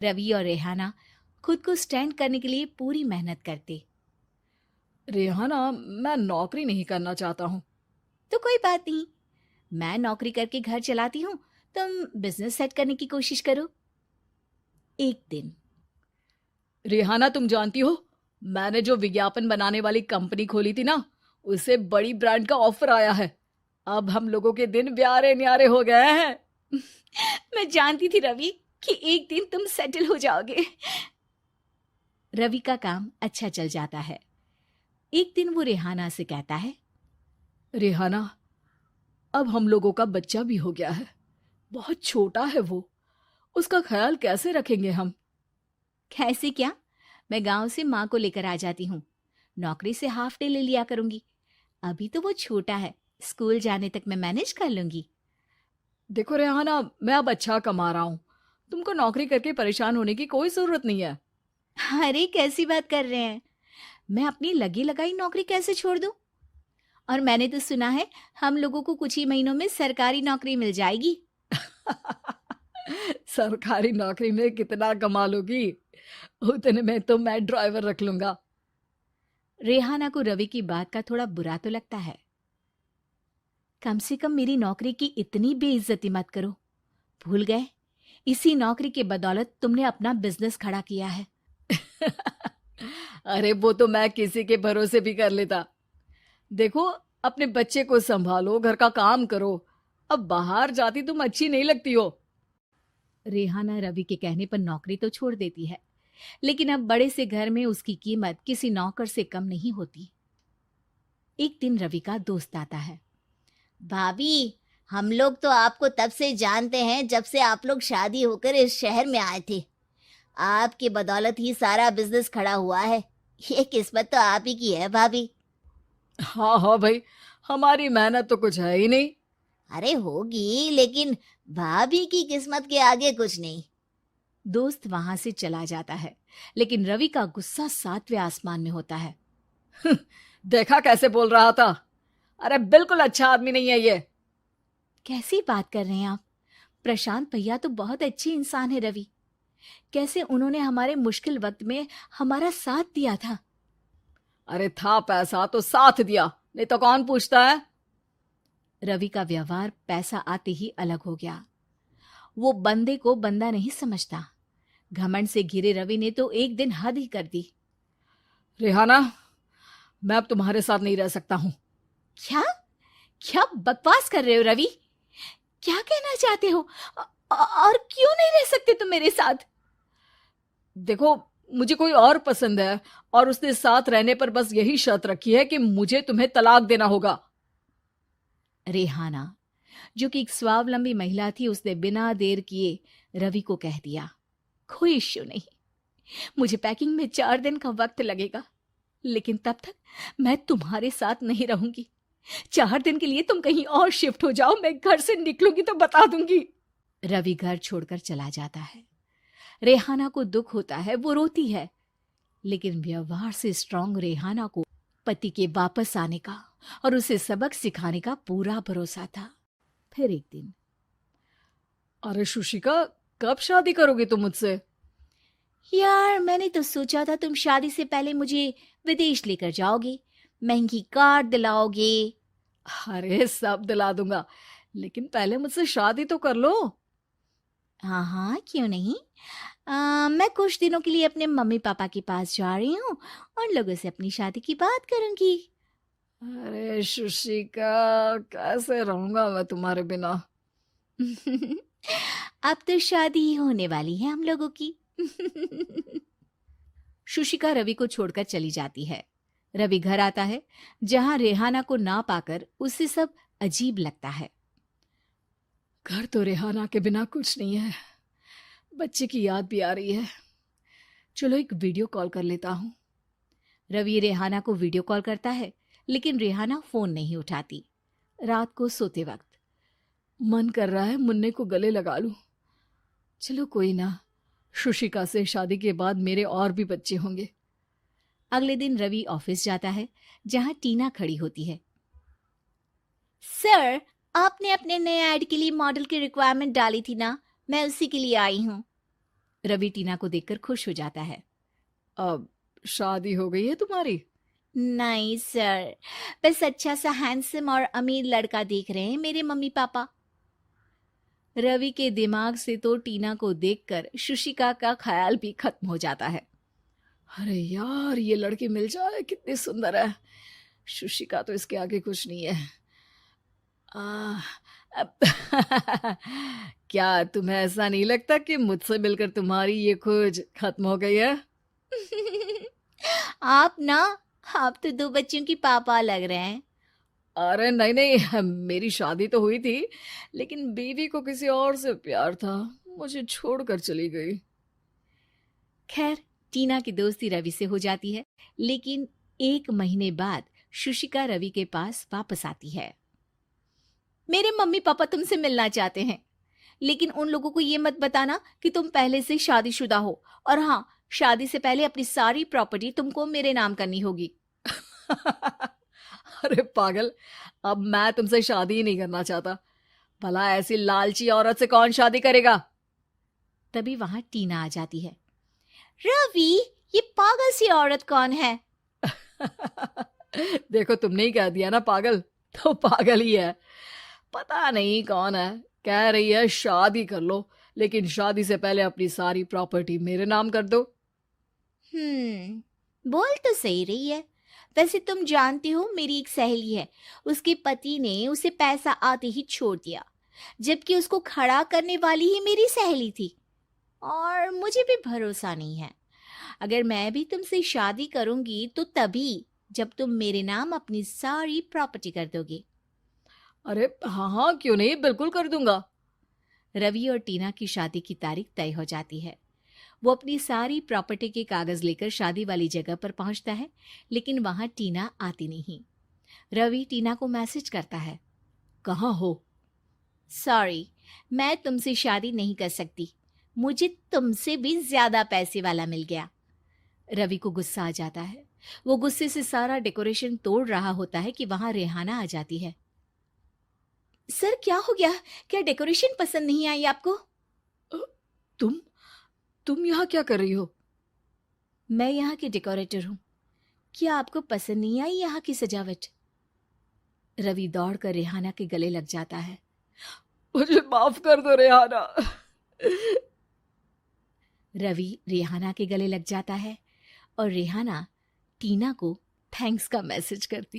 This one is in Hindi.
रवि और रेहाना खुद को स्टैंड करने के लिए पूरी मेहनत करते। रेहाना, मैं नौकरी नहीं करना चाहता हूँ। तो कोई बात नहीं, मैं नौकरी करके घर चलाती हूँ, तुम बिजनेस सेट करने की कोशिश करो। एक दिन। रेहाना, तुम जानती हो, मैंने जो विज्ञापन बनाने वाली कंपनी खोली थी ना, उसे बड़ी ब्रांड का ऑफर आया है। अब हम लोगों के दिन ब्यारे न्यारे हो गए हैं। मैं जानती थी रवि कि एक दिन तुम सेटल हो जाओगे। रवि का काम अच्छा चल जाता है। एक दिन वो रेहाना से कहता है, रेहाना, अब हम लोगों का बच्चा भी हो गया है। बहुत छोटा है वो। उसका ख्याल कैसे रखेंगे हम? कैसे क्या, मैं गांव से माँ को लेकर आ जाती हूँ। नौकरी से हाफ डे ले लिया करूंगी। अभी तो वो छोटा है, स्कूल जाने तक मैं मैनेज कर लूंगी। देखो रेहाना, मैं अब अच्छा कमा रहा हूँ। तुमको नौकरी करके परेशान होने की कोई जरूरत नहीं है। अरे कैसी बात कर रहे हैं, मैं अपनी लगी लगाई नौकरी कैसे छोड़ दूं? और मैंने तो सुना है हम लोगों को कुछ ही महीनों में सरकारी नौकरी मिल जाएगी। सरकारी नौकरी में कितना कमा लोगी? उतने में तो मैं ड्राइवर रख लूंगा। रेहाना को रवि की बात का थोड़ा बुरा तो लगता है। कम से कम मेरी नौकरी की इतनी बेइज्जती मत करो। भूल गए, इसी नौकरी के बदौलत तुमने अपना बिजनेस खड़ा किया है। अरे वो तो मैं किसी के भरोसे भी कर लेता। देखो, अपने बच्चे को संभालो, घर का काम करो। अब बाहर जाती तुम अच्छी नहीं लगती हो। रेहाना रवि के कहने पर नौकरी तो छोड़ देती है, लेकिन अब बड़े से घर में उसकी कीमत किसी नौकर से कम नहीं होती। एक दिन रवि का दोस्त आता है। भाभी, हम लोग तो आपको तब से जानते हैं जब से आप लोग शादी होकर इस शहर में आए थे। आपकी बदौलत ही सारा बिजनेस खड़ा हुआ है। ये किस्मत तो आप ही की है भाभी। हाँ हाँ भाई, हमारी मेहनत तो कुछ है ही नहीं। अरे होगी, लेकिन भाभी की किस्मत के आगे कुछ नहीं। दोस्त वहां से चला जाता है, लेकिन रवि का गुस्सा सातवें आसमान में होता है। देखा कैसे बोल रहा था? अरे बिल्कुल अच्छा आदमी नहीं है ये। कैसी बात कर रहे हैं आप? प्रशांत भैया तो बहुत अच्छे इंसान है रवि। कैसे उन्होंने हमारे मुश्किल वक्त में हमारा साथ दिया था। अरे था पैसा तो साथ दिया, नहीं तो कौन पूछता है? रवि का व्यवहार पैसा आते ही अलग हो गया। वो बंदे को बंदा नहीं समझता। घमंड से घिरे रवि ने तो एक दिन हद ही कर दी। रेहाना, मैं अब तुम्हारे साथ नहीं रह सकता हूँ। क्या? क्या बकवास कर रहे हो रवि? क्या कहना चाहते हो? और क्यों नहीं रह सकते तुम मेरे साथ? देखो, मुझे कोई और पसंद है, और उसने साथ रहने पर बस यही शर्त रखी है कि मुझे तुम्हें तलाक देना होगा। रेहाना, जो कि एक स्वावलंबी महिला थी, उसने बिना देर किए रवि को कह दिया, कोई इश्यू नहीं, मुझे पैकिंग में 4 दिन का वक्त लगेगा, लेकिन तब तक मैं तुम्हारे साथ नहीं रहूंगी। 4 दिन के लिए तुम कहीं और शिफ्ट हो जाओ, मैं घर से निकलूंगी तो बता दूंगी। रवि घर छोड़कर चला जाता है। रेहाना को दुख होता है, वो रोती है, लेकिन व्यवहार से स्ट्रांग रेहाना को पति के वापस आने का और उसे सबक सिखाने का पूरा भरोसा था। फिर एक दिन, अरे शुशिका, कब शादी करोगे तुम मुझसे? यार मैंने तो सोचा था तुम शादी से पहले मुझे विदेश लेकर जाओगे, महंगी कार दिलाओगे। अरे सब दिला दूंगा, लेकिन पहले मुझसे शादी तो कर लो। हाँ हाँ, क्यों नहीं। मैं कुछ दिनों के लिए अपने मम्मी पापा के पास जा रही हूँ और लोगों से अपनी शादी की बात करूंगी। अरे शुशिका, कैसे रहूंगा मैं तुम्हारे बिना? अब तो शादी ही होने वाली है हम लोगों की। शुशिका रवि को छोड़कर चली जाती है। रवि घर आता है, जहां रेहाना को ना पाकर उसे सब अजीब लगता है। घर तो रेहाना के बिना कुछ नहीं है। बच्चे की याद भी आ रही है। चलो एक वीडियो कॉल कर लेता हूँ। रवि रेहाना को वीडियो कॉल करता है, लेकिन रेहाना फोन नहीं उठाती। रात को सोते वक्त मन कर रहा है मुन्ने को गले लगा लूं। चलो कोई ना, शुशिका से शादी के बाद मेरे और भी बच्चे होंगे। अगले दिन रवि ऑफिस जाता है, जहां टीना खड़ी होती है। सर, आपने अपने नए ऐड के लिए मॉडल की रिक्वायरमेंट डाली थी ना, मैं उसी के लिए आई हूँ। रवि टीना को देखकर खुश हो जाता है। अब शादी हो गई है तुम्हारी? नहीं सर, बस अच्छा सा हैंडसम और अमीर लड़का देख रहे हैं मेरे मम्मी पापा। रवि के दिमाग से तो टीना को देखकर शुशिका का ख्याल भी खत्म हो जाता है। अरे यार, ये लड़की मिल जाए कितनी सुंदर है। शुशिका तो इसके आगे कुछ नहीं है। आ, अब क्या तुम्हें ऐसा नहीं लगता कि मुझसे मिलकर तुम्हारी ये खोज खत्म हो गई है? आप ना, आप तो 2 बच्चों की पापा लग रहे हैं। अरे नहीं नहीं, मेरी शादी तो हुई थी, लेकिन बीवी को किसी और से प्यार था, मुझे छोड़कर चली गई। खैर, टीना की दोस्ती रवि से हो जाती है, लेकिन 1 महीने बाद शुशिका रवि के पास वापस आती है। मेरे मम्मी पापा तुमसे मिलना चाहते हैं, लेकिन उन लोगों को ये मत बताना कि तुम पहले से शादीशुदा हो, और हाँ, शादी से पहले अपनी सारी प्रॉपर्टी तुमको मेरे नाम करनी होगी। अरे पागल, अब मैं तुमसे शादी ही नहीं करना चाहता। भला ऐसी लालची औरत से कौन शादी करेगा? तभी वहां टीना आ जाती है। रवि, ये पागल सी औरत कौन है? देखो, तुमने ही कह दिया ना पागल, तो पागल ही है। पता नहीं कौन है, कह रही है शादी कर लो, लेकिन शादी से पहले अपनी सारी प्रॉपर्टी मेरे नाम कर दो। बोल तो सही रही है। वैसे तुम जानती हो, मेरी एक सहेली है, उसके पति ने उसे पैसा आते ही छोड़ दिया, जबकि उसको खड़ा करने वाली ही मेरी सहेली थी। और मुझे भी भरोसा नहीं है। अगर मैं भी तुमसे शादी करूंगी तो तभी जब तुम मेरे नाम अपनी सारी प्रॉपर्टी कर दोगे। अरे हाँ हाँ, क्यों नहीं, बिल्कुल कर दूंगा। रवि और टीना की शादी की तारीख तय हो जाती है। वो अपनी सारी प्रॉपर्टी के कागज लेकर शादी वाली जगह पर पहुंचता है, लेकिन वहां टीना आती नहीं। रवि टीना को मैसेज करता है। कहाँ हो? सॉरी, मैं तुमसे शादी नहीं कर सकती, मुझे तुमसे भी ज्यादा पैसे वाला मिल गया। रवि को गुस्सा आ जाता है। वो गुस्से से सारा डेकोरेशन तोड़ रहा होता है कि वहां रेहाना आ जाती है। सर, क्या हो गया? क्या डेकोरेशन पसंद नहीं आई आपको? अ, तुम यहाँ क्या कर रही हो? मैं यहाँ की डेकोरेटर हूँ। क्या आपको पसंद नहीं आई यहाँ की सजावट? रवि दौड़कर रेहाना के गले लग जाता है। मुझे माफ कर दो रेहाना। रवि रेहाना के गले लग जाता है और रेहाना टीना को थैंक्स का मैसेज करती है।